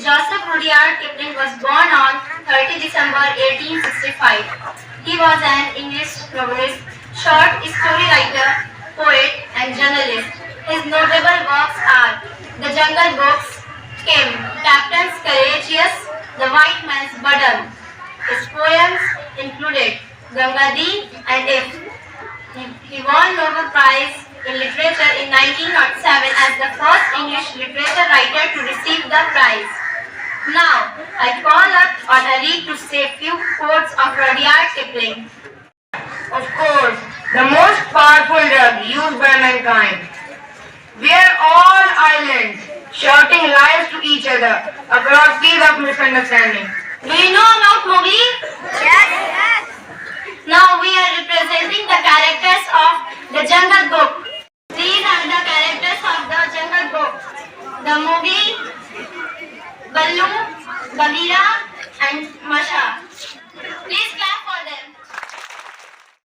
Joseph Rudyard Kipling was born on 30 December 1865. He was an English novelist, short story writer, poet, and journalist. His notable works are The Jungle Books, Kim, Captain's Courageous, The White Man's Burden. His poems included Gangadi and If. He won Nobel Prize in Literature in 1907 as the first English literature writer to receive the prize. Now, I call up Honorary to say few quotes of Rudyard Kipling. Of course, the most powerful drug used by mankind. We are all islands, shouting lies to each other across seas of misunderstanding. Do you know about Mowgli? Yes. Now we are representing the characters of the Jungle Book. These are the characters of the Jungle Book. The Mowgli, Baloo, Bagheera, and